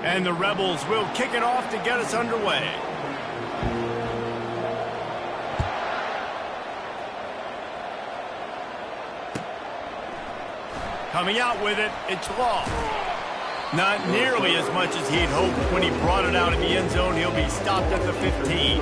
And the Rebels will kick it off to get us underway. Coming out with it, it's Law. Not nearly as much as he'd hoped when he brought it out of the end zone. He'll be stopped at the 15.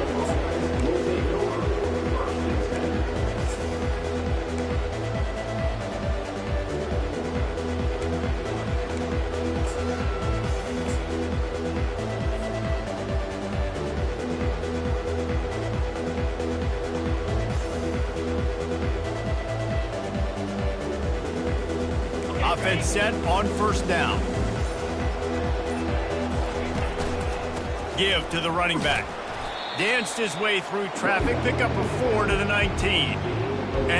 Offense set on first down. Give to the running back. Danced his way through traffic. Pick up a 4 to the 19.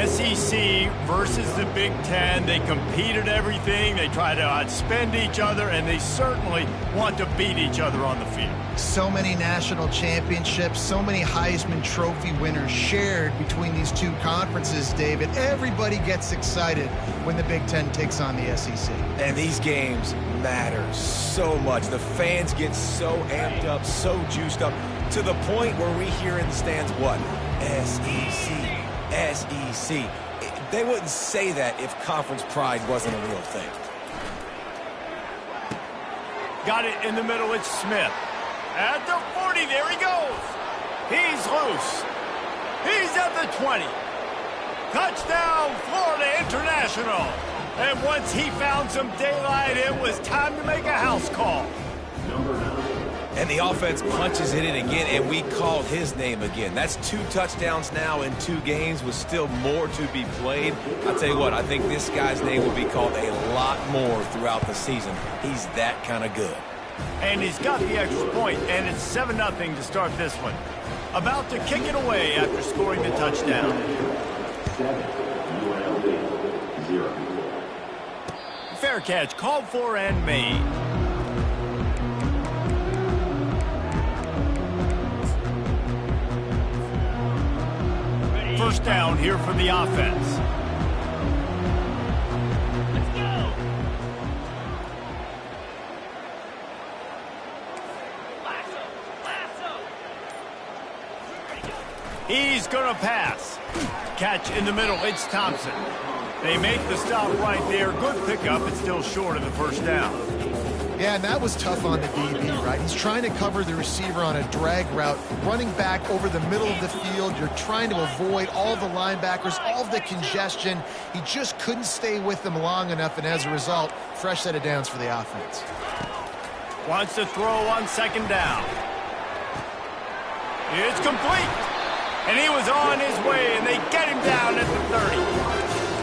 SEC versus the Big Ten. They compete at everything. They try to outspend each other, and they certainly want to beat each other on the field. So many national championships, so many Heisman Trophy winners shared between these two conferences, David. Everybody gets excited when the Big Ten takes on the SEC. And these games matter so much. The fans get so amped up, so juiced up, to the point where we hear in the stands, what? SEC. SEC. They wouldn't say that if conference pride wasn't a real thing. Got it in the middle. It's Smith. At the 40, there he goes. He's loose. He's at the 20. Touchdown, Florida International. And once he found some daylight, it was time to make a house call. And the offense punches it in again, and we called his name again. That's 2 touchdowns now in 2 games with still more to be played. I'll tell you what, I think this guy's name will be called a lot more throughout the season. He's that kind of good. And he's got the extra point, and it's 7-0 to start this one. About to kick it away after scoring the touchdown. 7, UNLV, 0. Fair catch, called for and made. First down here for the offense. Let's go. Lasso. He's going to pass. Catch in the middle. It's Thompson. They make the stop right there. Good pickup. It's still short of the first down. Yeah, and that was tough on the DB, right? He's trying to cover the receiver on a drag route, running back over the middle of the field. You're trying to avoid all the linebackers, all the congestion. He just couldn't stay with them long enough, and as a result, fresh set of downs for the offense. Wants to throw on second down. It's complete. And he was on his way, and they get him down at the 30.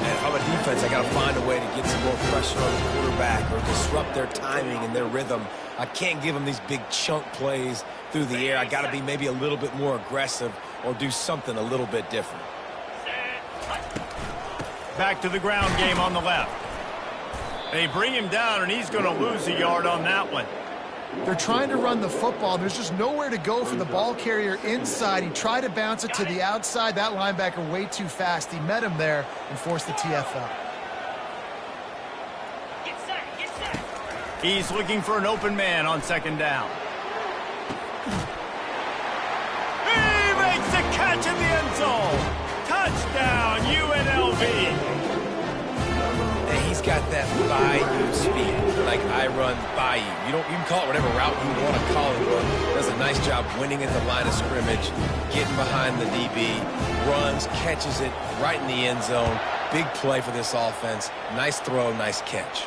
And if I'm a defense, I got to find a way to get some more pressure on the quarterback or disrupt their timing and their rhythm. I can't give them these big chunk plays through the air. I got to be maybe a little bit more aggressive or do something a little bit different. Back to the ground game on the left. They bring him down, and he's going to lose a yard on that one. They're trying to run the football. There's just nowhere to go for the ball carrier inside. He tried to bounce it to the outside. That linebacker way too fast. He met him there and forced the TFL. Get set. He's looking for an open man on second down. He makes the catch in the end zone. Touchdown, UNLV. He's got that bayou speed, like I run bayou. You can call it whatever route you want to call it, but does a nice job winning at the line of scrimmage, getting behind the DB, runs, catches it right in the end zone. Big play for this offense. Nice throw, nice catch.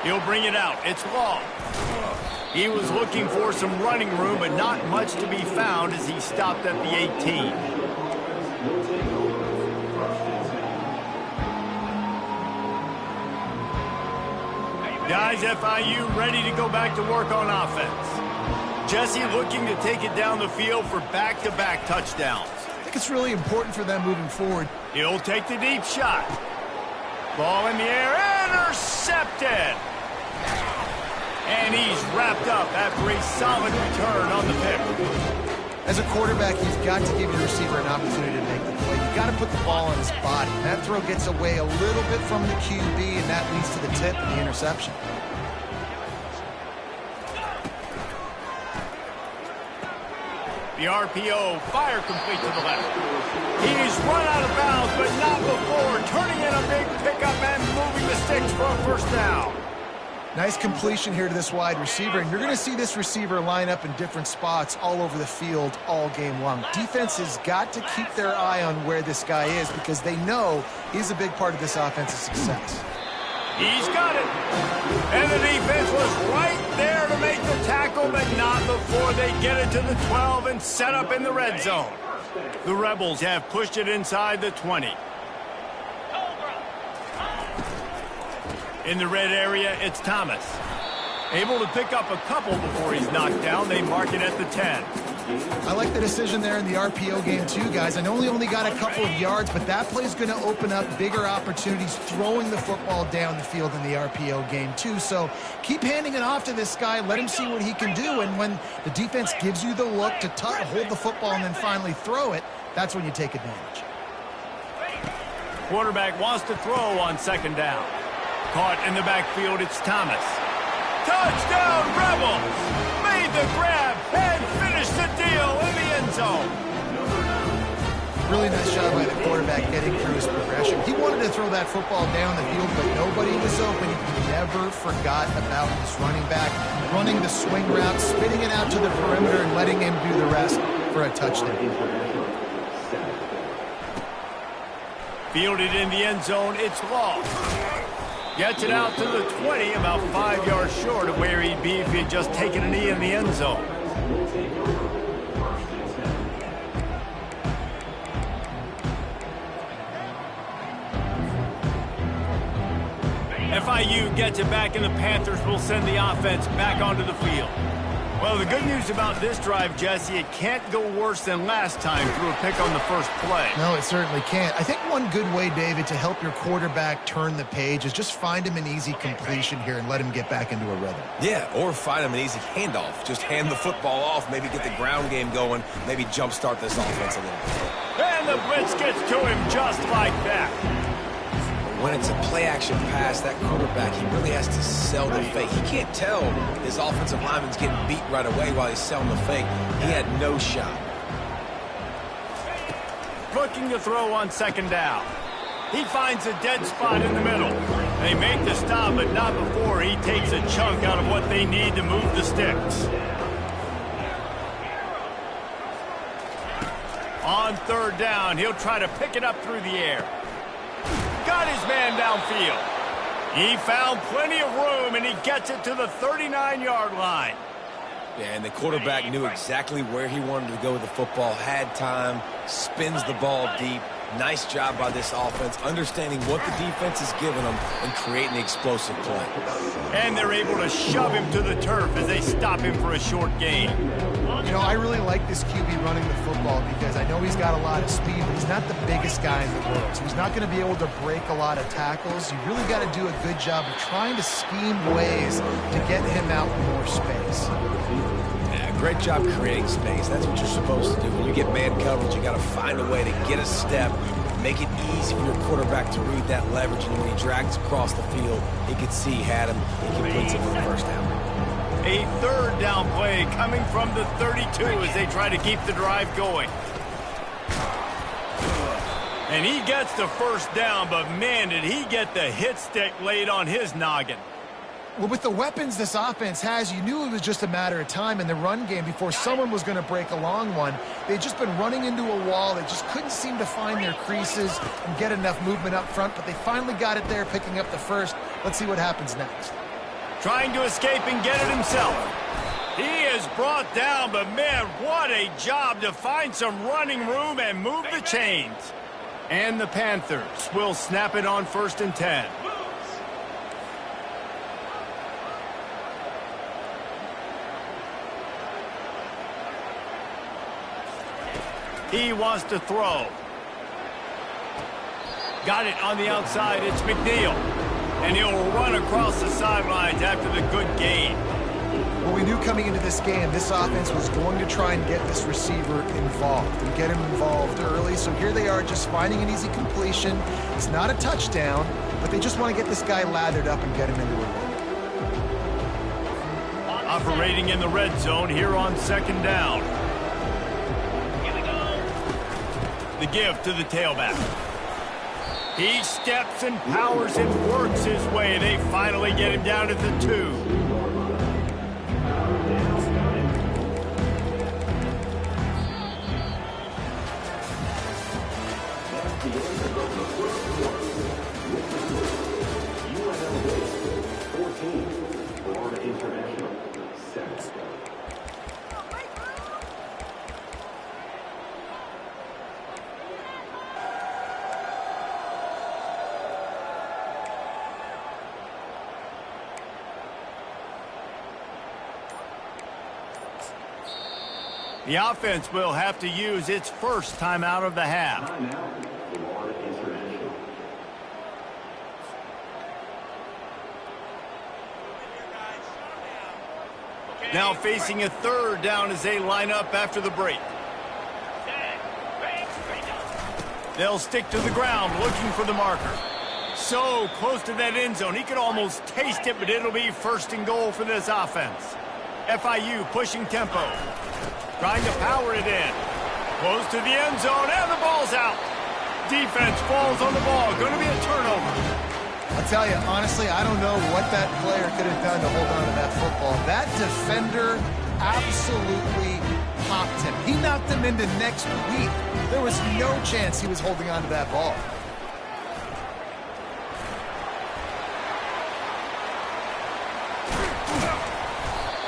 He'll bring it out. It's Law. He was looking for some running room, but not much to be found as he stopped at the 18. Guys, FIU ready to go back to work on offense. Jesse looking to take it down the field for back-to-back touchdowns. I think it's really important for them moving forward. He'll take the deep shot. Ball in the air, intercepted. And he's wrapped up after a solid return on the pick. As a quarterback, you've got to give your receiver an opportunity to make the play. You've got to put the ball on his body. That throw gets away a little bit from the QB, and that leads to the tip and the interception. The RPO, fire complete to the left. He's run out of bounds, but not before turning in a big pickup and moving the sticks for a first down. Nice completion here to this wide receiver, and you're going to see this receiver line up in different spots all over the field all game long. Defense has got to keep their eye on where this guy is because they know he's a big part of this offense's success. He's got it. And the defense was right there to make the tackle, but not before they get it to the 12 and set up in the red zone. The Rebels have pushed it inside the 20. In the red area, it's Thomas. Able to pick up a couple before he's knocked down. They mark it at the 10. I like the decision there in the RPO game too, guys. I know he only got a couple of yards, but that play's going to open up bigger opportunities throwing the football down the field in the RPO game too. So keep handing it off to this guy. Let him see what he can do. And when the defense gives you the look to hold the football and then finally throw it, that's when you take advantage. Quarterback wants to throw on second down. Caught in the backfield, it's Thomas. Touchdown, Rebels! Made the grab and finished the deal in the end zone. Really nice job by the quarterback getting through his progression. He wanted to throw that football down the field, but nobody was open. He never forgot about his running back, running the swing route, spitting it out to the perimeter, and letting him do the rest for a touchdown. Fielded in the end zone, it's Law. Gets it out to the 20, about 5 yards short of where he'd be if he had just taken a knee in the end zone. FIU gets it back, and the Panthers will send the offense back onto the field. Well, the good news about this drive, Jesse, it can't go worse than last time through a pick on the first play. No, it certainly can't. I think one good way, David, to help your quarterback turn the page is just find him an easy completion here and let him get back into a rhythm. Yeah, or find him an easy handoff. Just hand the football off, maybe get the ground game going, maybe jumpstart this offense a little bit. And the blitz gets to him just like that. When it's a play-action pass, that quarterback, he really has to sell the fake. He can't tell his offensive lineman's getting beat right away while he's selling the fake. He had no shot. Looking to throw on second down. He finds a dead spot in the middle. They make the stop, but not before he takes a chunk out of what they need to move the sticks. On third down, he'll try to pick it up through the air. Got his man downfield. He found plenty of room, and he gets it to the 39-yard line. Yeah, and the quarterback knew exactly where he wanted to go with the football, had time, spins the ball deep. Nice job by this offense, understanding what the defense is giving them and creating the explosive play. And they're able to shove him to the turf as they stop him for a short gain. You know, I really like this QB running the football because I know he's got a lot of speed, but he's not the biggest guy in the world. So he's not going to be able to break a lot of tackles. You really got to do a good job of trying to scheme ways to get him out in more space. Yeah, great job creating space. That's what you're supposed to do. When you get man coverage, you got to find a way to get a step, make it easy for your quarterback to read that leverage, and when he drags across the field, he could see he had him. He completes it for the first down. A third down play coming from the 32 as they try to keep the drive going. And he gets the first down, but man, did he get the hit stick laid on his noggin. Well, with the weapons this offense has, you knew it was just a matter of time in the run game before someone was going to break a long one. They'd just been running into a wall. They just couldn't seem to find their creases and get enough movement up front, but they finally got it there, picking up the first. Let's see what happens next. Trying to escape and get it himself. He is brought down, but man, what a job to find some running room and move the chains. And the Panthers will snap it on 1st and 10. He wants to throw. Got it on the outside. It's McNeil. And he'll run across the sidelines after the good gain. Well, we knew coming into this game, this offense was going to try and get this receiver involved and get him involved early. So here they are just finding an easy completion. It's not a touchdown, but they just want to get this guy lathered up and get him into a run. Operating in the red zone here on second down. The give to the tailback. He steps and powers and works his way. They finally get him down at the 2. Florida International, 7. The offense will have to use its first timeout of the half. Timeout, Florida International. Now facing a 3rd down as they line up after the break. They'll stick to the ground looking for the marker. So close to that end zone. He could almost taste it, but it'll be 1st and goal for this offense. FIU pushing tempo. Trying to power it in. Close to the end zone, and the ball's out. Defense falls on the ball. Going to be a turnover. I'll tell you, honestly, I don't know what that player could have done to hold on to that football. That defender absolutely popped him. He knocked him into next week. There was no chance he was holding on to that ball.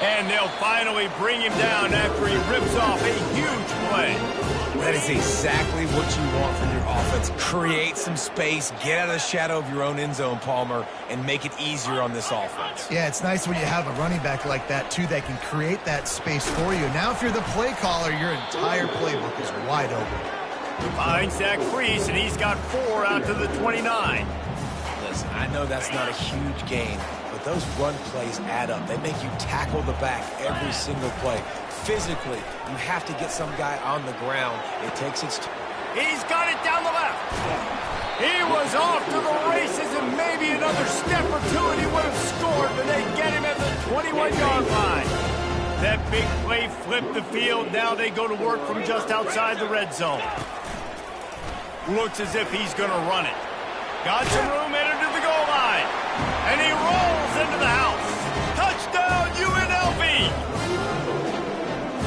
And they'll finally bring him down after he rips off a huge play. That is exactly what you want from your offense. Create some space, get out of the shadow of your own end zone, Palmer, and make it easier on this offense. Yeah, it's nice when you have a running back like that, too, that can create that space for you. Now, if you're the play caller, your entire playbook is wide open. Finds Zach Freeze, and he's got 4 out to the 29. Listen, I know that's not a huge gain, but those run plays add up. They make you tackle the back every single play. Physically, you have to get some guy on the ground. It takes its... He's got it down the left. He was off to the races, and maybe another step or 2, and he would have scored, but they get him at the 21-yard line. That big play flipped the field. Now they go to work from just outside the red zone. Looks as if he's going to run it. Got some room, headed to the goal line. And he rolls into the house. Touchdown, UNLV!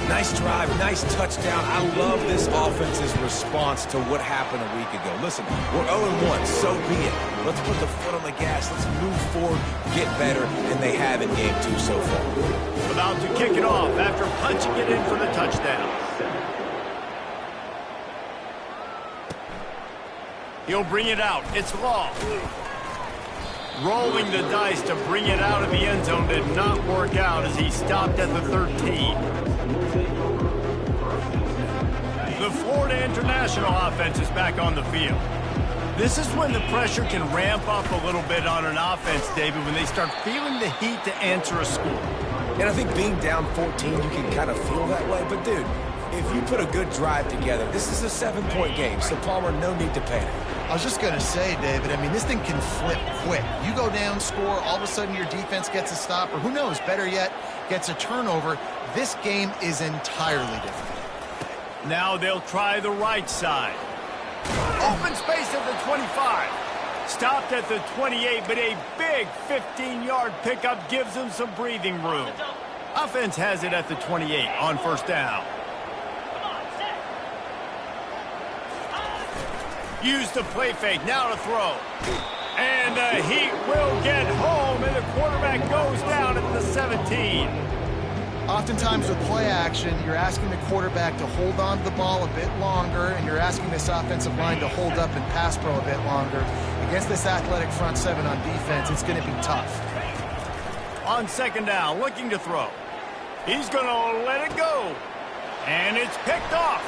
Nice drive, nice touchdown. I love this offense's response to what happened a week ago. Listen, we're 0-1, so be it. Let's put the foot on the gas. Let's move forward, get better, and they have in game 2 so far. About to kick it off after punching it in for the touchdown. He'll bring it out. It's Law. Rolling the dice to bring it out of the end zone did not work out as he stopped at the 13. The Florida International offense is back on the field. This is when the pressure can ramp up a little bit on an offense, David, when they start feeling the heat to answer a score. And I think being down 14, you can kind of feel that way. But, dude, if you put a good drive together, this is a 7-point game, so Palmer, no need to panic. I was just going to say, David, I mean, this thing can flip quick. You go down, score, all of a sudden your defense gets a stop, or who knows, better yet, gets a turnover. This game is entirely different. Now they'll try the right side. Open space at the 25. Stopped at the 28, but a big 15-yard pickup gives them some breathing room. Offense has it at the 28 on 1st down. Use the play fake, now to throw. And the Heat will get home, and the quarterback goes down at the 17. Oftentimes with play action, you're asking the quarterback to hold on to the ball a bit longer, and you're asking this offensive line to hold up and pass pro a bit longer. Against this athletic front 7 on defense, it's going to be tough. On 2nd down, looking to throw. He's going to let it go. And it's picked off.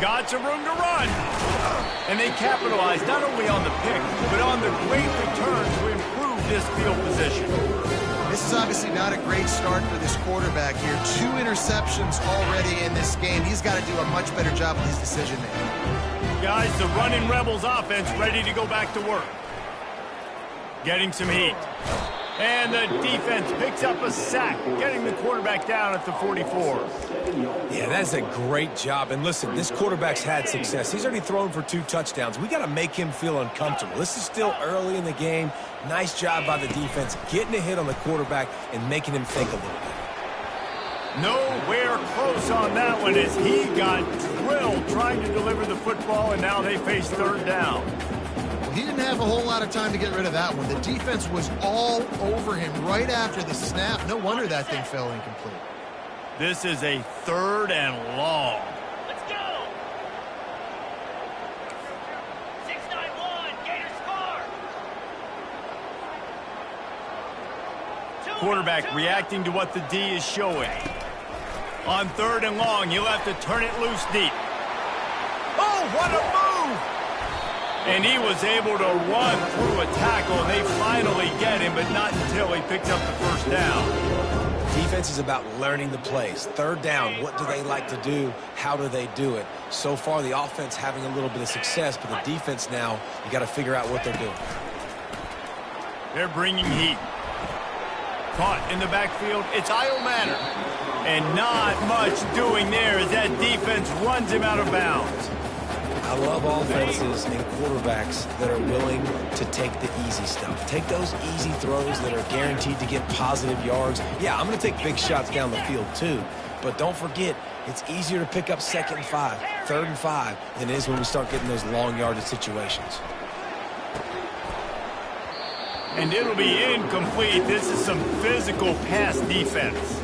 Got some room to run. And they capitalize not only on the pick, but on the great return to improve this field position. This is obviously not a great start for this quarterback here. 2 interceptions already in this game. He's got to do a much better job with his decision-making. Guys, the running Rebels offense ready to go back to work. Getting some heat. And the defense picks up a sack, getting the quarterback down at the 44. Yeah, that's a great job. And listen, this quarterback's had success. He's already thrown for 2 touchdowns. We got to make him feel uncomfortable. This is still early in the game. Nice job by the defense, getting a hit on the quarterback and making him think a little bit. Nowhere close on that one as he got drilled trying to deliver the football, and now they face third down. He didn't have a whole lot of time to get rid of that one. The defense was all over him right after the snap. No wonder that thing fell incomplete. This is a 3rd and long. Let's go. 6-9-1. Gators score. Quarterback reacting to what the D is showing. On 3rd and long, he'll have to turn it loose deep. Oh, what a move! And he was able to run through a tackle, and they finally get him, but not until he picks up the first down. Defense is about learning the plays. 3rd down, what do they like to do? How do they do it? So far, the offense having a little bit of success, but the defense now, you got to figure out what they're doing. They're bringing heat. Caught in the backfield, it's Io Manor. And not much doing there as that defense runs him out of bounds. I love offenses and quarterbacks that are willing to take the easy stuff. Take those easy throws that are guaranteed to get positive yards. Yeah, I'm going to take big shots down the field too. But don't forget, it's easier to pick up 2nd and 5, 3rd and 5 than it is when we start getting those long yardage situations. And it'll be incomplete. This is some physical pass defense.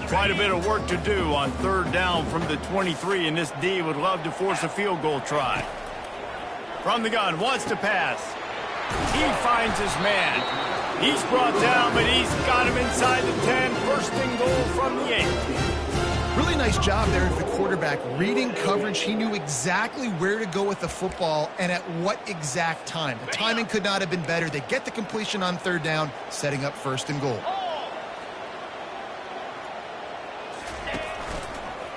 Quite a bit of work to do on 3rd down from the 23, and this D would love to force a field goal try. From the gun, wants to pass. He finds his man. He's brought down, but he's got him inside the 10. 1st and goal from the 8. Really nice job there of the quarterback reading coverage. He knew exactly where to go with the football and at what exact time. The timing could not have been better. They get the completion on 3rd down, setting up 1st and goal.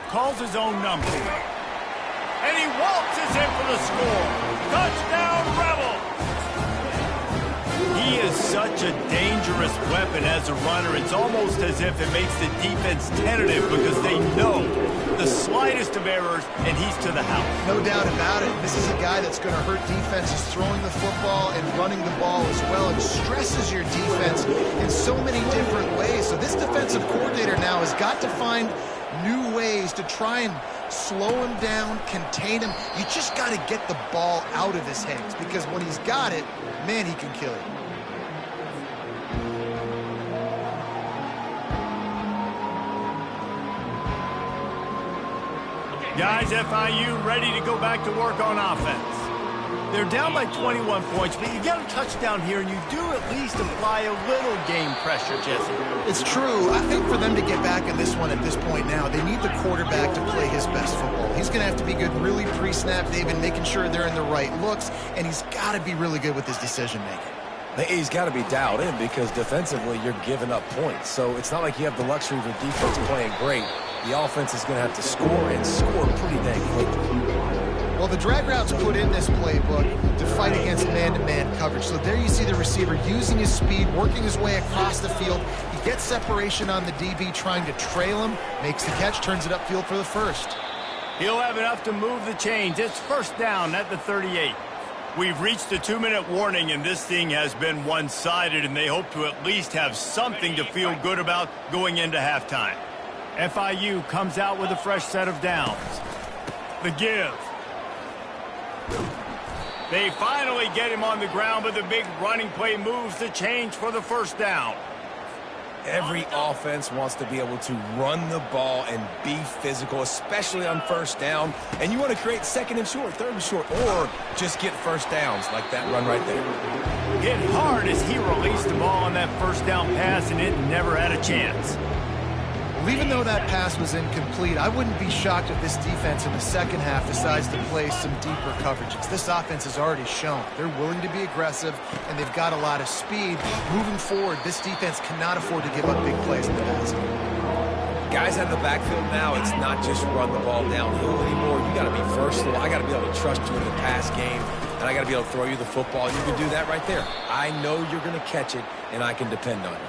Calls his own number. And he waltzes in for the score. Touchdown, Rebels! He is such a dangerous weapon as a runner. It's almost as if it makes the defense tentative because they know the slightest of errors, and he's to the house. No doubt about it. This is a guy that's going to hurt defenses throwing the football and running the ball as well. It stresses your defense in so many different ways. So this defensive coordinator now has got to find new ways to try and slow him down, contain him. You just got to get the ball out of his hands because when he's got it, man, he can kill you. Guys, FIU ready to go back to work on offense. They're down by 21 points, but you get a touchdown here, and you do at least apply a little game pressure, Jesse. It's true. I think for them to get back in this one at this point now, they need the quarterback to play his best football. He's going to have to be good really pre-snap, David, making sure they're in the right looks, and he's got to be really good with his decision-making. He's got to be dialed in because defensively you're giving up points. So it's not like you have the luxury of your defense playing great. The offense is going to have to score and score pretty dang quickly. Well, the drag routes put in this playbook to fight against man-to-man coverage. So there you see the receiver using his speed, working his way across the field. He gets separation on the DB, trying to trail him, makes the catch, turns it upfield for the 1st. He'll have enough to move the chains. It's 1st down at the 38. We've reached the 2-minute warning, and this thing has been one-sided, and they hope to at least have something to feel good about going into halftime. FIU comes out with a fresh set of downs. The give. They finally get him on the ground, but the big running play moves the change for the 1st down. Every offense wants to be able to run the ball and be physical, especially on 1st down. And you want to create 2nd and short, 3rd and short, or just get 1st downs like that run right there. Hit hard as he released the ball on that 1st down pass, and it never had a chance. Well, even though that pass was incomplete, I wouldn't be shocked if this defense in the 2nd half decides to play some deeper coverages. This offense has already shown they're willing to be aggressive, and they've got a lot of speed. Moving forward, this defense cannot afford to give up big plays in the pass game. Guys out of the backfield now, it's not just run the ball downhill anymore. You got to be versatile. I got to be able to trust you in the pass game, and I got to be able to throw you the football, and you can do that right there. I know you're going to catch it, and I can depend on you.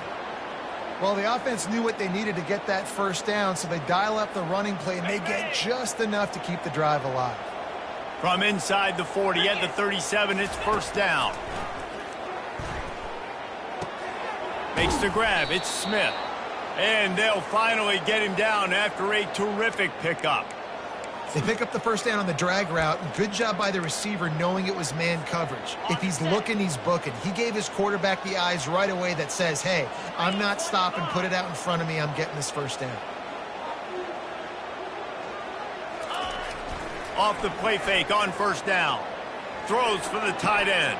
Well, the offense knew what they needed to get that first down, so they dial up the running play, and they get just enough to keep the drive alive. From inside the 40 at the 37, it's first down. Makes the grab. It's Smith. And they'll finally get him down after a terrific pickup. They pick up the first down on the drag route. Good job by the receiver knowing it was man coverage. If he's looking, he's booking. He gave his quarterback the eyes right away that says, hey, I'm not stopping. Put it out in front of me. I'm getting this first down. Off the play fake on first down. Throws for the tight end.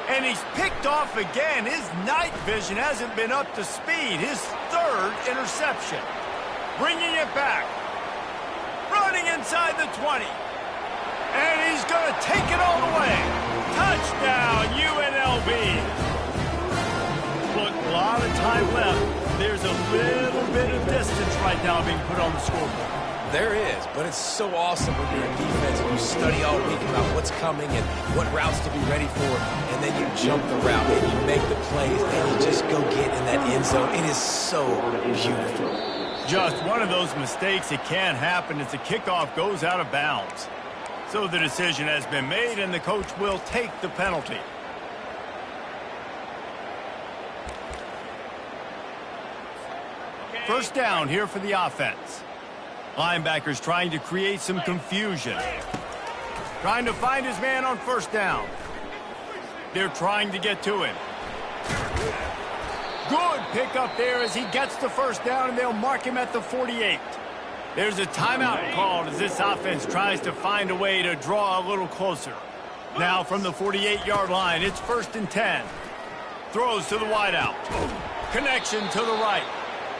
And he's picked off again. His night vision hasn't been up to speed. His third interception. Bringing it back. Running inside the 20. And he's going to take it all the way. Touchdown, UNLV. Look, a lot of time left. There's a little bit of distance right now being put on the scoreboard. There is, but it's so awesome when you're in defense and you study all week about what's coming and what routes to be ready for, and then you jump the route and you make the plays and you just go get in that end zone. It is so beautiful. Just one of those mistakes that can happen as the kickoff goes out of bounds. So the decision has been made and the coach will take the penalty. First down here for the offense. Linebackers trying to create some confusion. Trying to find his man on first down. They're trying to get to him. Good pickup there as he gets the first down, and they'll mark him at the 48. There's a timeout called as this offense tries to find a way to draw a little closer. Now from the 48-yard line, it's first and 10. Throws to the wideout. Connection to the right.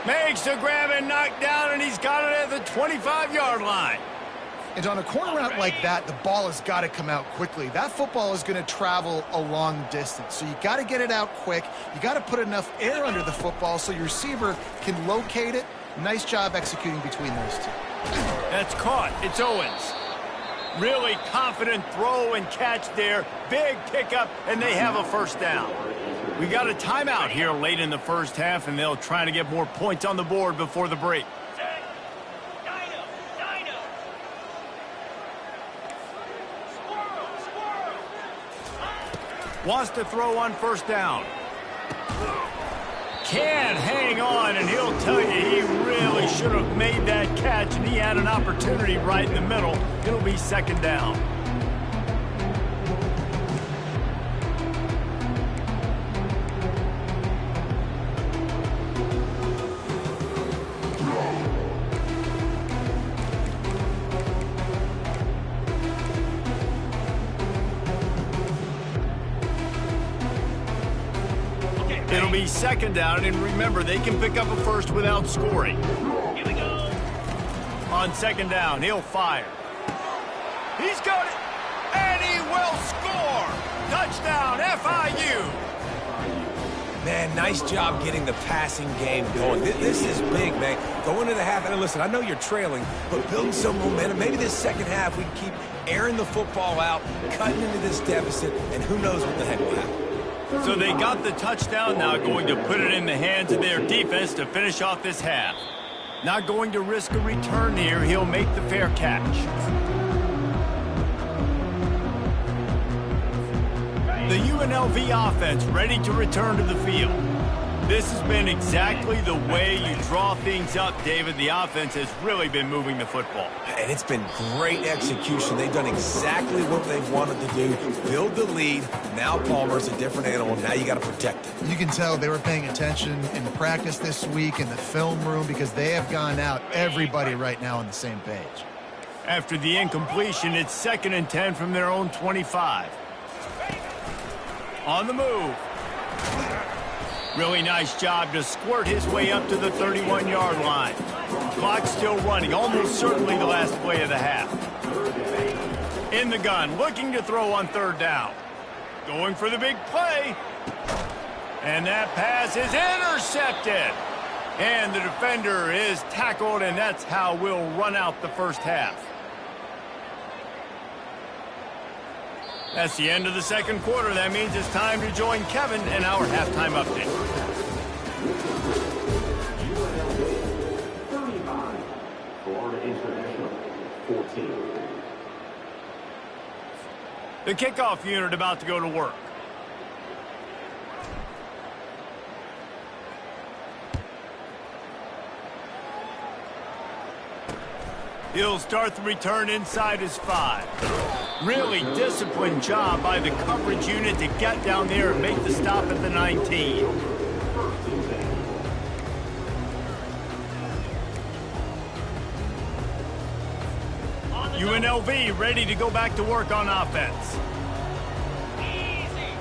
Makes the grab and knock down, and he's got it at the 25-yard line. And on a corner route like that, the ball has got to come out quickly. That football is going to travel a long distance. So you got to get it out quick. You got to put enough air under the football so your receiver can locate it. Nice job executing between those two. That's caught. It's Owens. Really confident throw and catch there. Big pickup, and they have a first down. We got a timeout here late in the first half, and they'll try to get more points on the board before the break. Wants to throw on first down. Can't hang on, and he'll tell you he really should have made that catch, and he had an opportunity right in the middle. It'll be second down. It'll be second down, and remember, they can pick up a first without scoring. Here we go. On second down, he'll fire. He's got it, and he will score. Touchdown, FIU. Man, nice job getting the passing game going. This is big, man. Go into the half, and listen, I know you're trailing, but building some momentum. Maybe this second half we can keep airing the football out, cutting into this deficit, and who knows what the heck will happen. So they got the touchdown, now going to put it in the hands of their defense to finish off this half. Not going to risk a return here. He'll make the fair catch. The UNLV offense ready to return to the field. This has been exactly the way you draw things up, David. The offense has really been moving the football. And it's been great execution. They've done exactly what they've wanted to do. Build the lead. Now Palmer's a different animal. Now you got to protect it. You can tell they were paying attention in practice this week in the film room because they have gone out, everybody right now on the same page. After the incompletion, it's second and 10 from their own 25. On the move. Really nice job to squirt his way up to the 31-yard line. Clock still running, almost certainly the last play of the half. In the gun, looking to throw on third down. Going for the big play. And that pass is intercepted. And the defender is tackled, and that's how we'll run out the first half. That's the end of the second quarter. That means it's time to join Kevin in our halftime update. 35. Florida International 14. The kickoff unit about to go to work. He'll start the return inside his 5. Really disciplined job by the coverage unit to get down there and make the stop at the 19. UNLV ready to go back to work on offense. Easy.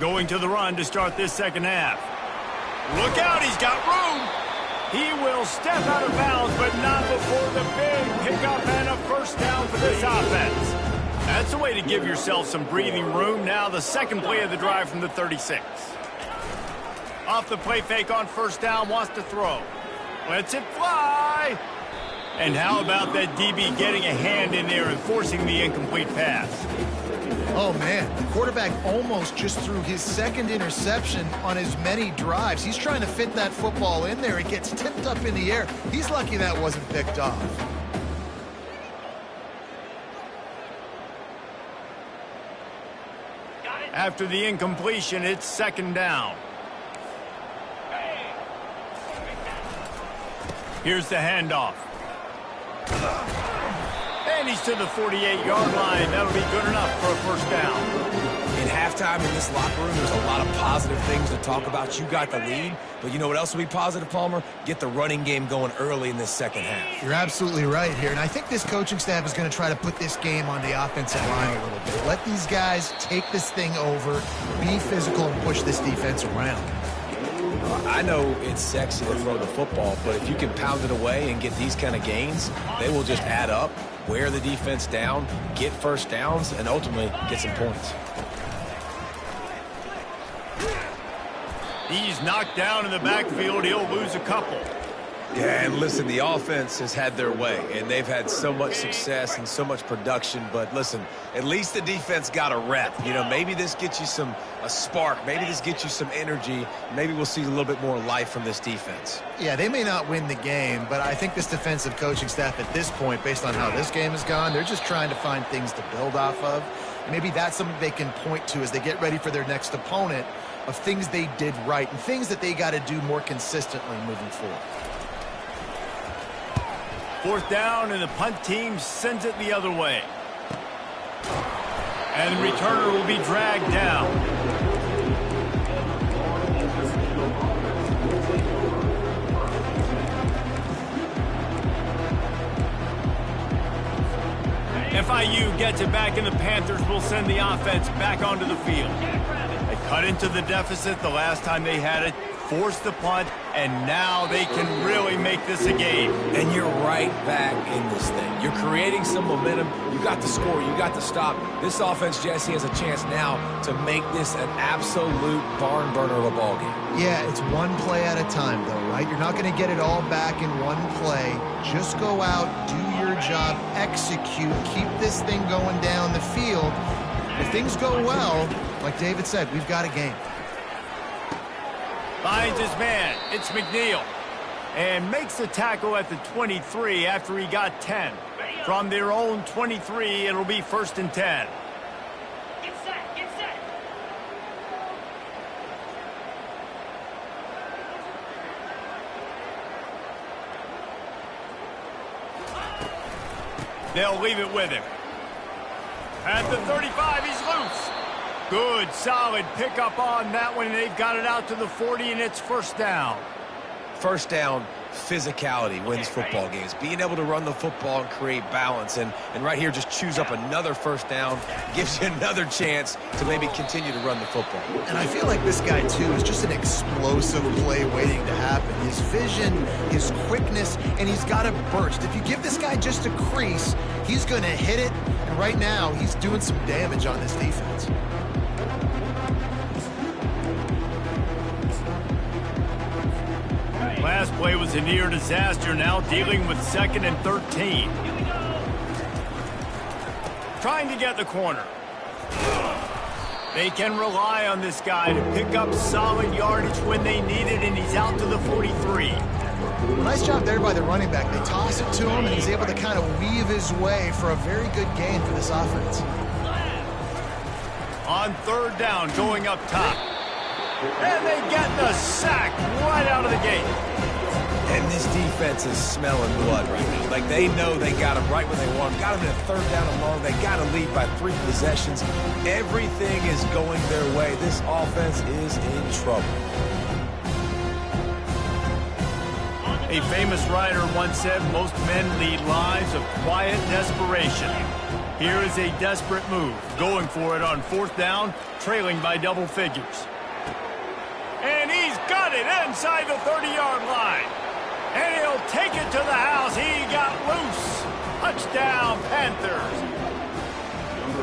Going to the run to start this second half. Look out, he's got room. He will step out of bounds, but not before the big pickup and a first down for this offense. That's a way to give yourself some breathing room. Now the second play of the drive from the 36. Off the play fake on first down, wants to throw. Lets it fly. And how about that DB getting a hand in there and forcing the incomplete pass? Oh, man, the quarterback almost just threw his second interception on as many drives. He's trying to fit that football in there. It gets tipped up in the air. He's lucky that wasn't picked off. After the incompletion, it's second down. Here's the handoff. And he's to the 48-yard line. That'll be good enough for a first down. In halftime in this locker room, there's a lot of positive things to talk about. You got the lead, but you know what else will be positive, Palmer? Get the running game going early in this second half. You're absolutely right here, and I think this coaching staff is going to try to put this game on the offensive line a little bit. Let these guys take this thing over, be physical, and push this defense around. I know it's sexy to throw the football, but if you can pound it away and get these kind of gains, they will just add up, wear the defense down, get first downs, and ultimately get some points. He's knocked down in the backfield. He'll lose a couple. Yeah, and listen, the offense has had their way, and they've had so much success and so much production. But listen, at least the defense got a rep. You know, maybe this gets you a spark. Maybe this gets you some energy. Maybe we'll see a little bit more life from this defense. Yeah, they may not win the game, but I think this defensive coaching staff at this point, based on how this game has gone, they're just trying to find things to build off of. Maybe that's something they can point to as they get ready for their next opponent, of things they did right and things that they got to do more consistently moving forward. Fourth down, and the punt team sends it the other way. And the returner will be dragged down. FIU gets it back, and the Panthers will send the offense back onto the field. They cut into the deficit the last time they had it, forced the punt, and now they can really make this a game. And you're right back in this thing. You're creating some momentum. You got the score. You got the stop. This offense, Jesse, has a chance now to make this an absolute barn burner of a ball game. Yeah, it's one play at a time, though, right? You're not going to get it all back in one play. Just go out, do your job, execute, keep this thing going down the field. If things go well, like David said, we've got a game. Finds his man. It's McNeil. And makes the tackle at the 23 after he got 10. From their own 23, it'll be 1st and 10. Get set, get set. They'll leave it with him. At the 35, he's loose. Good, solid pickup on that one. They've got it out to the 40, and it's first down. First down, physicality wins football games. Being able to run the football and create balance. And right here, just choose up another first down. Gives you another chance to maybe continue to run the football. And I feel like this guy, too, is just an explosive play waiting to happen. His vision, his quickness, and he's got a burst. If you give this guy just a crease, he's going to hit it. And right now, he's doing some damage on this defense. play was a near disaster, now dealing with 2nd and 13. Trying to get the corner. They can rely on this guy to pick up solid yardage when they need it, and he's out to the 43. Well, nice job there by the running back. They toss it to him, and he's able to kind of weave his way for a very good gain for this offense. On 3rd down, going up top. And they get the sack right out of the gate. And this defense is smelling blood right now. Like, they know they got him right where they want him. Got him in a 3rd down and long. They got to lead by 3 possessions. Everything is going their way. This offense is in trouble. A famous writer once said, most men lead lives of quiet desperation. Here is a desperate move, going for it on 4th down, trailing by double figures. And he's got it inside the 30-yard line. And he'll take it to the house. He got loose. Touchdown, Panthers.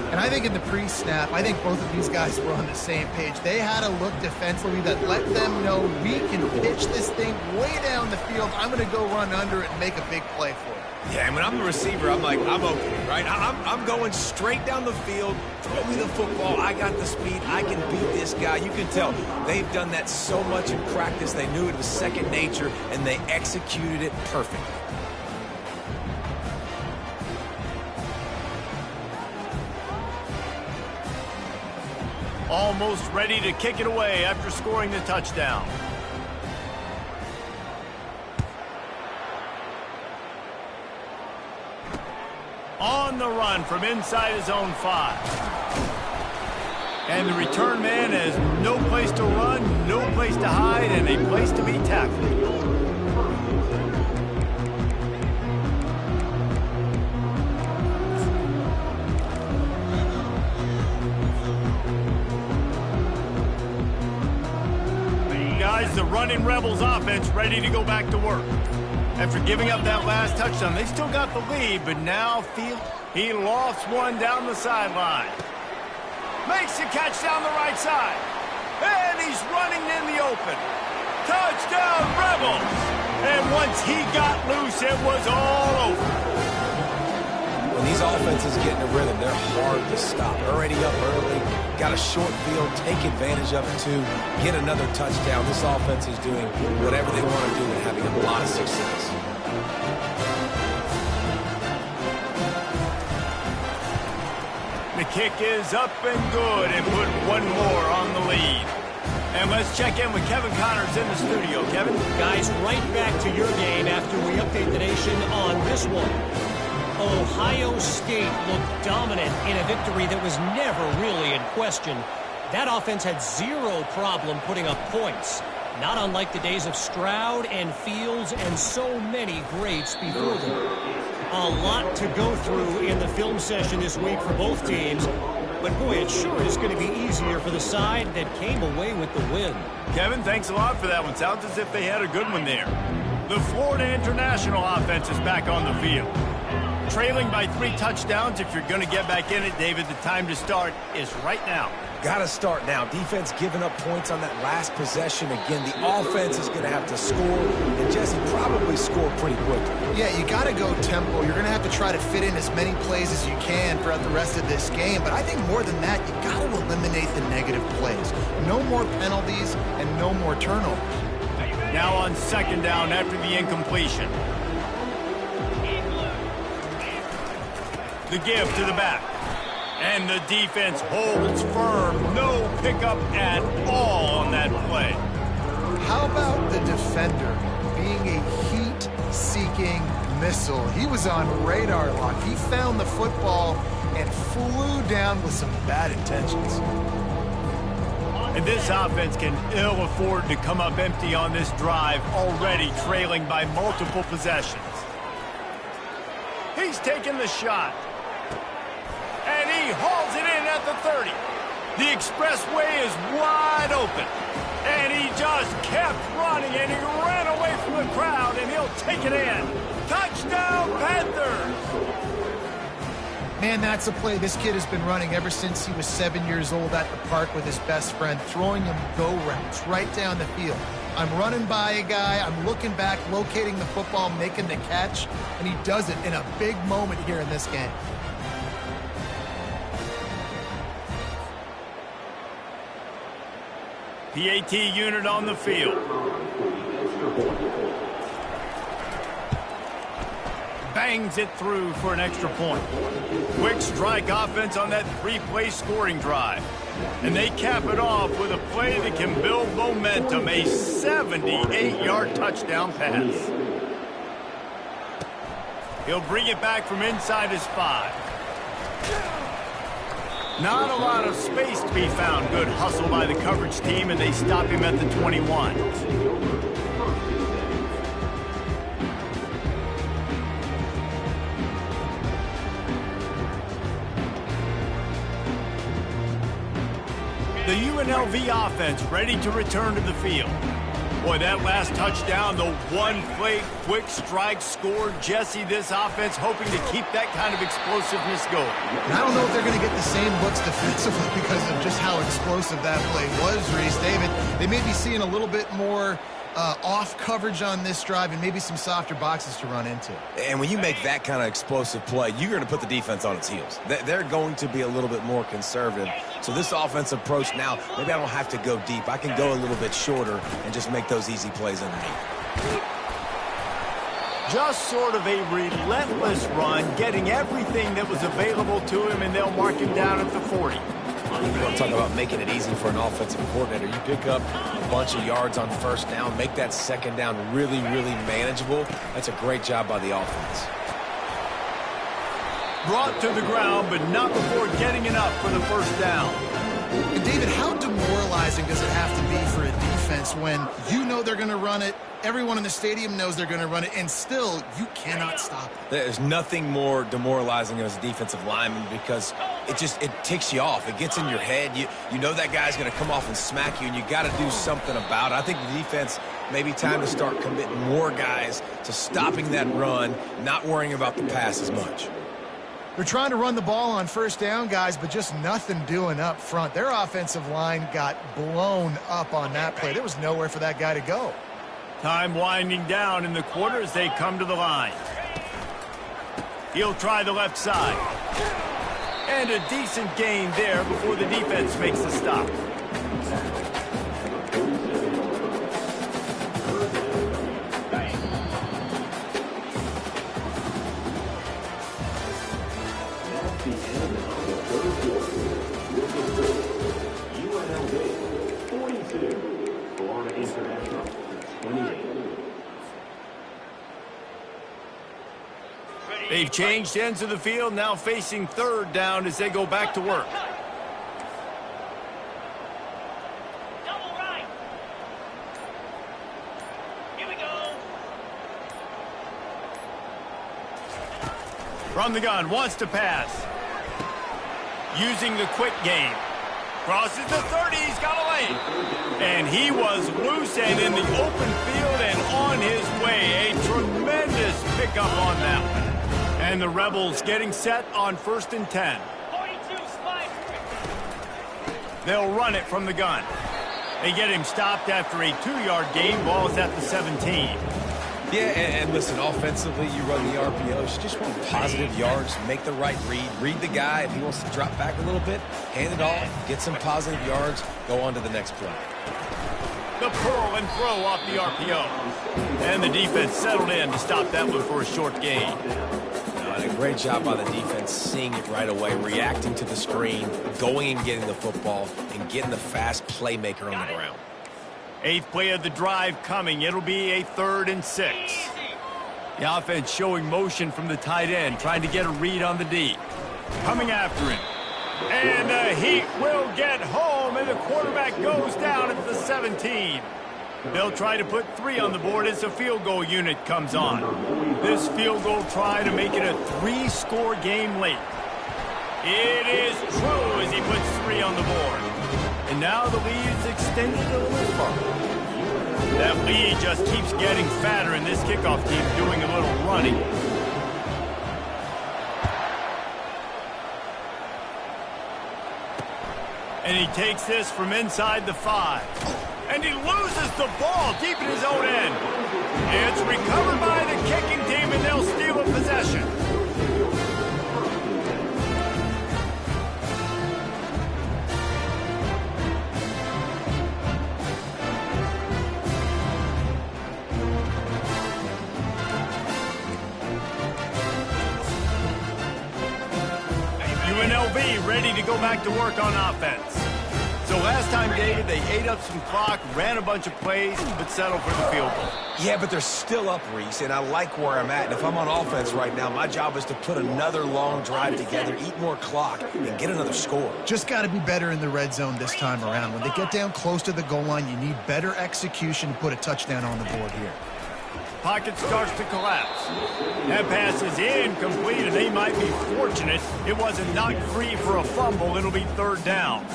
And I think in the pre-snap, I think both of these guys were on the same page. They had a look defensively that let them know we can pitch this thing way down the field. I'm going to go run under it and make a big play for it. Yeah, and when I'm the receiver, I'm like, I'm okay, right? I'm going straight down the field. Throw me the football. I got the speed. I can beat this guy. You can tell they've done that so much in practice. They knew it was second nature, and they executed it perfectly. Almost ready to kick it away after scoring the touchdown. On the run from inside his own 5. And the return man has no place to run, no place to hide, and a place to be tackled. Guys, the running Rebels offense ready to go back to work. After giving up that last touchdown, they still got the lead, but now he lofts one down the sideline. Makes the catch down the right side. And he's running in the open. Touchdown, Rebels! And once he got loose, it was all over. When these offenses get in a rhythm, they're hard to stop. Already up early, got a short field, take advantage of it too, get another touchdown. This offense is doing whatever they want to do and having a lot of success. The kick is up and good and put one more on the lead. And let's check in with Kevin Connors in the studio. Kevin? Guys, right back to your game after we update the nation on this one. Ohio State looked dominant in a victory that was never really in question. That offense had zero problem putting up points. Not unlike the days of Stroud and Fields and so many greats before them. A lot to go through in the film session this week for both teams. But boy, it sure is going to be easier for the side that came away with the win. Kevin, thanks a lot for that one. Sounds as if they had a good one there. The Florida International offense is back on the field. Trailing by 3 touchdowns. If you're going to get back in it, David, the time to start is right now. Got to start now. Defense giving up points on that last possession. Again, the offense is going to have to score, and Jesse probably score pretty quickly. Yeah, you got to go tempo. You're going to have to try to fit in as many plays as you can throughout the rest of this game. But I think more than that, you got to eliminate the negative plays. No more penalties and no more turnovers. Now on 2nd down after the incompletion. The give to the back. And the defense holds firm. No pickup at all on that play. How about the defender being a heat-seeking missile? He was on radar lock. He found the football and flew down with some bad intentions. And this offense can ill afford to come up empty on this drive, already trailing by multiple possessions. He's taking the shot. And he hauls it in at the 30. The expressway is wide open. And he just kept running, and he ran away from the crowd, and he'll take it in. Touchdown, Panthers! Man, that's a play this kid has been running ever since he was 7 years old at the park with his best friend, throwing him go routes right down the field. I'm running by a guy, I'm looking back, locating the football, making the catch, and he does it in a big moment here in this game. PAT unit on the field. Bangs it through for an extra point. Quick strike offense on that 3-play scoring drive. And they cap it off with a play that can build momentum, a 78-yard touchdown pass. He'll bring it back from inside his 5. Not a lot of space to be found. Good hustle by the coverage team, and they stop him at the 21. The UNLV offense ready to return to the field. Boy, that last touchdown, the one-play quick strike score. Jesse, this offense hoping to keep that kind of explosiveness going. And I don't know if they're going to get the same looks defensively because of just how explosive that play was, Reese. David, they may be seeing a little bit more off coverage on this drive and maybe some softer boxes to run into. And when you make that kind of explosive play, you're going to put the defense on its heels. They're going to be a little bit more conservative. So this offensive approach now, maybe I don't have to go deep. I can go a little bit shorter and just make those easy plays underneath. Just sort of a relentless run, getting everything that was available to him, and they'll mark him down at the 40. You want to talk about making it easy for an offensive coordinator. You pick up a bunch of yards on first down, make that second down really, really manageable. That's a great job by the offense. Brought to the ground, but not before getting enough for the first down. And David, how demoralizing does it have to be for a defense when you know they're going to run it, everyone in the stadium knows they're going to run it, and still you cannot stop it? There's nothing more demoralizing as a defensive lineman because it ticks you off. It gets in your head. You know that guy's going to come off and smack you, and you got to do something about it. I think the defense maybe time to start committing more guys to stopping that run, not worrying about the pass as much. They're trying to run the ball on first down, guys, but just nothing doing up front. Their offensive line got blown up on that play. There was nowhere for that guy to go. Time winding down in the quarter as they come to the line. He'll try the left side. And a decent gain there before the defense makes the stop. They've changed ends of the field, now facing third down as they go back to work. Double right. Here we go. From the gun, wants to pass. Using the quick game. Crosses the 30, he's got a lane. And he was loose and in the open field and on his way. A tremendous pickup on that one. And the Rebels getting set on 1st and 10. 42 spike. They'll run it from the gun. They get him stopped after a 2-yard gain. Ball's at the 17. Yeah, and listen, offensively, you run the RPOs. You just want positive yards, make the right read the guy. If he wants to drop back a little bit, hand it off, get some positive yards, go on to the next play. The pull and throw off the RPO. And the defense settled in to stop that one for a short gain. And a great job by the defense seeing it right away, reacting to the screen, going and getting the football, and getting the fast playmaker on the ground. 8th play of the drive coming. It'll be a 3rd and 6. The offense showing motion from the tight end, trying to get a read on the D. Coming after him. And the Heat will get home, and the quarterback goes down at the 17. They'll try to put 3 on the board as the field goal unit comes on. This field goal try to make it a 3-score game late. It is true as he puts 3 on the board. And now the lead is extended a little further. That lead just keeps getting fatter, and this kickoff team doing a little running. And he takes this from inside the 5. And And he loses the ball deep in his own end. It's recovered by the kicking team, and they'll steal a possession. UNLV ready to go back to work on offense. So last time, David, they ate up some clock, ran a bunch of plays, but settled for the field goal. Yeah, but they're still up, Reese, and I like where I'm at. And if I'm on offense right now, my job is to put another long drive together, eat more clock, and get another score. Just got to be better in the red zone this time around. When they get down close to the goal line, you need better execution to put a touchdown on the board here. Pocket starts to collapse. That pass is incomplete, and they might be fortunate it wasn't knocked free for a fumble. It'll be third down.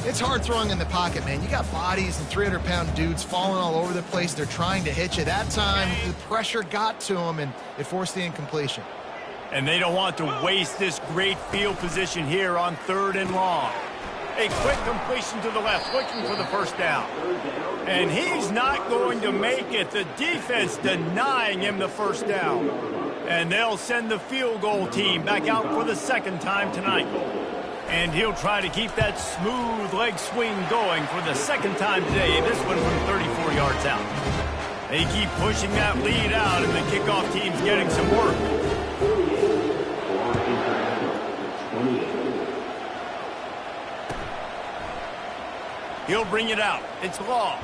It's hard throwing in the pocket, man. You got bodies and 300-pound dudes falling all over the place. They're trying to hit you. That time, the pressure got to them, and it forced the incompletion. And they don't want to waste this great field position here on 3rd and long. A quick completion to the left, looking for the first down. And he's not going to make it. The defense denying him the first down. And they'll send the field goal team back out for the second time tonight. And he'll try to keep that smooth leg swing going for the second time today, this one from 34 yards out. They keep pushing that lead out, and the kickoff team's getting some work. He'll bring it out. It's Law.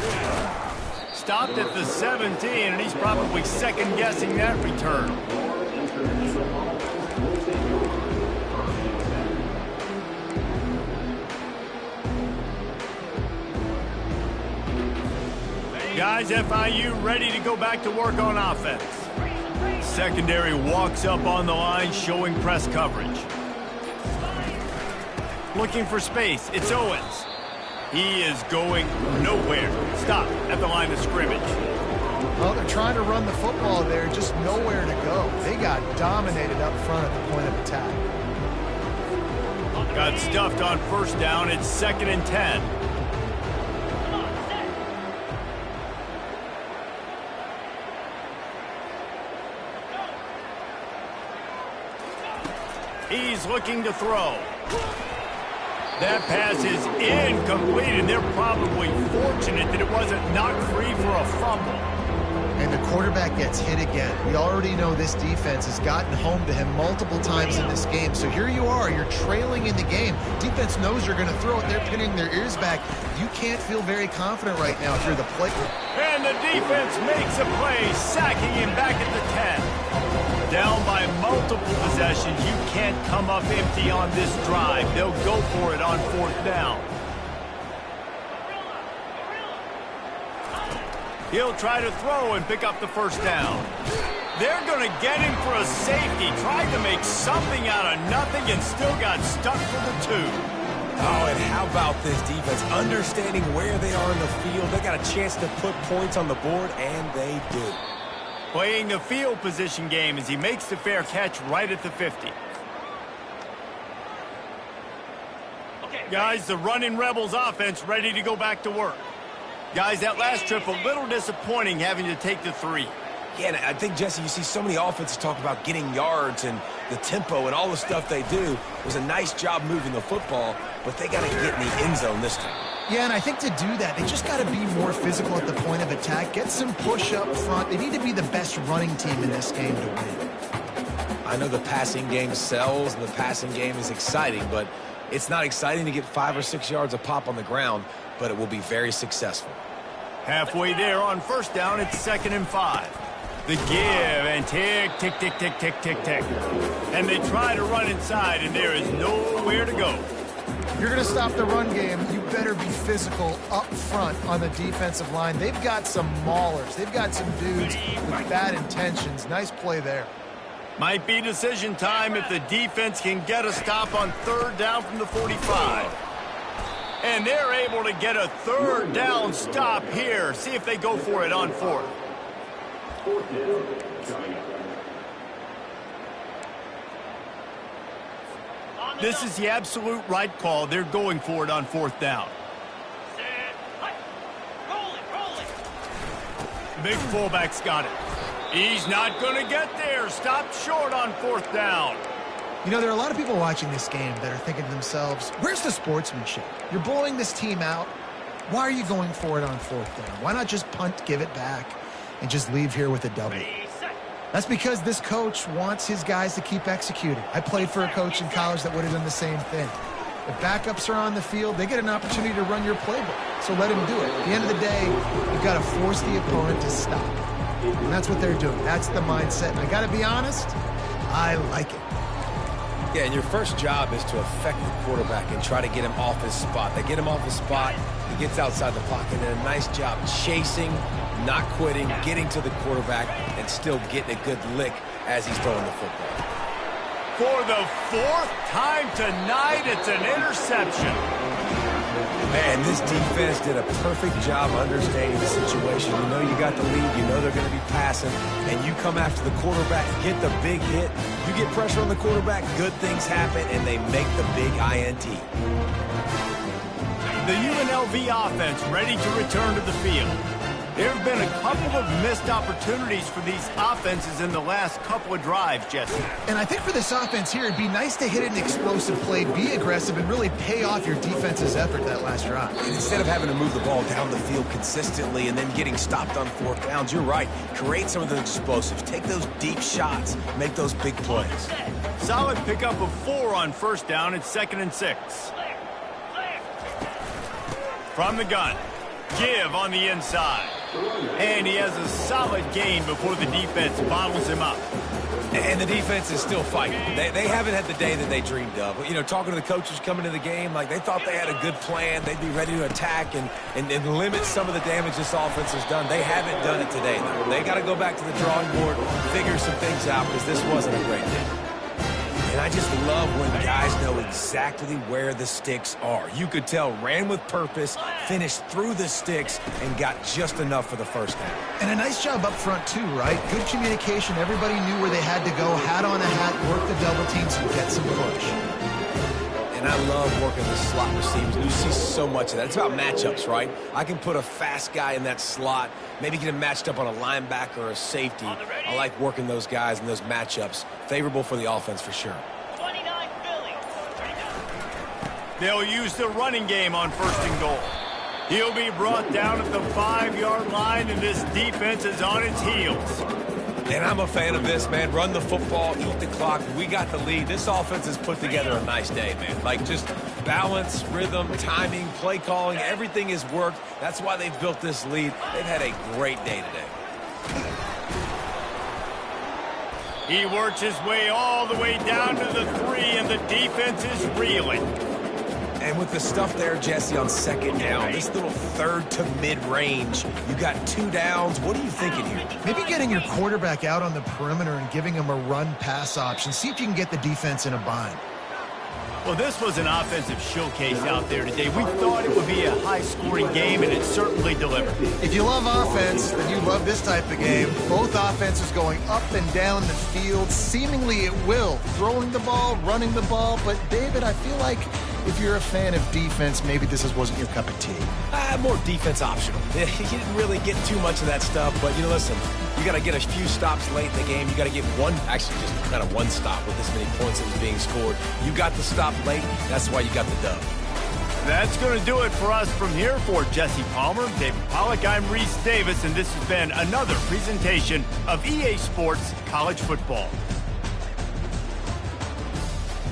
Stopped at the 17, and he's probably second-guessing that return. Guys, FIU ready to go back to work on offense. Secondary walks up on the line, showing press coverage. Looking for space. It's Owens. He is going nowhere. Stop at the line of scrimmage. Well, they're trying to run the football there, just nowhere to go. They got dominated up front at the point of attack. Got stuffed on first down. It's 2nd and 10. He's looking to throw. That pass is incomplete, and they're probably fortunate that it wasn't knocked free for a fumble. And the quarterback gets hit again. We already know this defense has gotten home to him multiple times in this game. So here you are, you're trailing in the game. Defense knows you're going to throw it. They're pinning their ears back. You can't feel very confident right now if you're the player. And the defense makes a play, sacking him back at the 10. Down by multiple possessions, you can't come up empty on this drive. They'll go for it on 4th down. He'll try to throw and pick up the first down. They're going to get him for a safety. Tried to make something out of nothing and still got stuck for the 2. Oh, and how about this defense? Understanding where they are in the field. They got a chance to put points on the board, and they do. Playing the field position game as he makes the fair catch right at the 50. Guys, the running Rebels offense ready to go back to work. Guys, that last trip a little disappointing having to take the 3. Yeah, and I think, Jesse, you see so many offenses talk about getting yards and the tempo and all the stuff they do. It was a nice job moving the football, but they got to get in the end zone this time. Yeah, and I think to do that, they just got to be more physical at the point of attack. Get some push up front. They need to be the best running team in this game to win. I know the passing game sells and the passing game is exciting, but it's not exciting to get 5 or 6 yards a pop on the ground, but it will be very successful. Halfway there on first down, it's 2nd and 5. The give and tick, tick, tick, tick, tick, tick, tick. And they try to run inside, and there is nowhere to go. If you're going to stop the run game, you better be physical up front on the defensive line. They've got some maulers. They've got some dudes with bad intentions. Nice play there. Might be decision time if the defense can get a stop on 3rd down from the 45. And they're able to get a 3rd down stop here. See if they go for it on 4th. This is the absolute right call. They're going for it on 4th down. Roll it. Big fullback's got it. He's not going to get there. Stopped short on 4th down. You know, there are a lot of people watching this game that are thinking to themselves, where's the sportsmanship? You're blowing this team out. Why are you going for it on 4th down? Why not just punt, give it back, and just leave here with a W? That's because this coach wants his guys to keep executing. I played for a coach in college that would have done the same thing. If backups are on the field, they get an opportunity to run your playbook. So let him do it. At the end of the day, you've got to force the opponent to stop. And that's what they're doing. That's the mindset. And I got to be honest, I like it. Yeah, and your first job is to affect the quarterback and try to get him off his spot. They get him off his spot, he gets outside the pocket, and a nice job chasing, not quitting, getting to the quarterback, and still getting a good lick as he's throwing the football. For the 4th time tonight, it's an interception. Man, this defense did a perfect job understanding the situation. You know you got the lead, you know they're going to be passing, and you come after the quarterback, get the big hit, you get pressure on the quarterback, good things happen, and they make the big INT. The UNLV offense ready to return to the field. There have been a couple of missed opportunities for these offenses in the last couple of drives, Jesse. And I think for this offense here, it'd be nice to hit an explosive play, be aggressive, and really pay off your defense's effort that last drive. And instead of having to move the ball down the field consistently and then getting stopped on 4th downs, you're right. Create some of those explosives. Take those deep shots. Make those big plays. Solid pickup of 4 on 1st down. It's 2nd and 6. From the gun. Give on the inside. And he has a solid gain before the defense bottles him up. And the defense is still fighting. They haven't had the day that they dreamed of. You know, talking to the coaches coming into the game, like they thought they had a good plan. They'd be ready to attack and limit some of the damage this offense has done. They haven't done it today, though. They got to go back to the drawing board, figure some things out, because this wasn't a great day. And I just love when guys know exactly where the sticks are. You could tell ran with purpose, finished through the sticks, and got just enough for the 1st down. And a nice job up front, too, right? Good communication. Everybody knew where they had to go. Hat on a hat, work the double teams, and get some push. And I love working the slot receivers. You see so much of that. It's about matchups, right? I can put a fast guy in that slot, maybe get him matched up on a linebacker or a safety. I like working those guys in those matchups. Favorable for the offense for sure. 29 Philly. They'll use the running game on 1st and goal. He'll be brought down at the 5-yard line, and this defense is on its heels. And I'm a fan of this, man. Run the football, eat the clock. We got the lead. This offense has put together a nice day, man. Like, just balance, rhythm, timing, play calling, everything has worked. That's why they've built this lead. They've had a great day today. He works his way all the way down to the 3, and the defense is reeling. And with the stuff there, Jesse, on 2nd down, this little 3rd to mid-range, you got 2 downs. What are you thinking here? Maybe getting your quarterback out on the perimeter and giving him a run-pass option. See if you can get the defense in a bind. Well, this was an offensive showcase out there today. We thought it would be a high-scoring game, and it certainly delivered. If you love offense, then you love this type of game. Both offenses going up and down the field, seemingly at will. Throwing the ball, running the ball. But, David, I feel like if you're a fan of defense, maybe this wasn't your cup of tea. More defense optional. You didn't really get too much of that stuff, but, you know, listen, you got to get a few stops late in the game. You got to get one, actually just kind of one stop with this many points that was being scored. You got the stop late. That's why you got the dub. That's going to do it for us from here. For Jesse Palmer, David Pollack, I'm Reese Davis, and this has been another presentation of EA Sports College Football.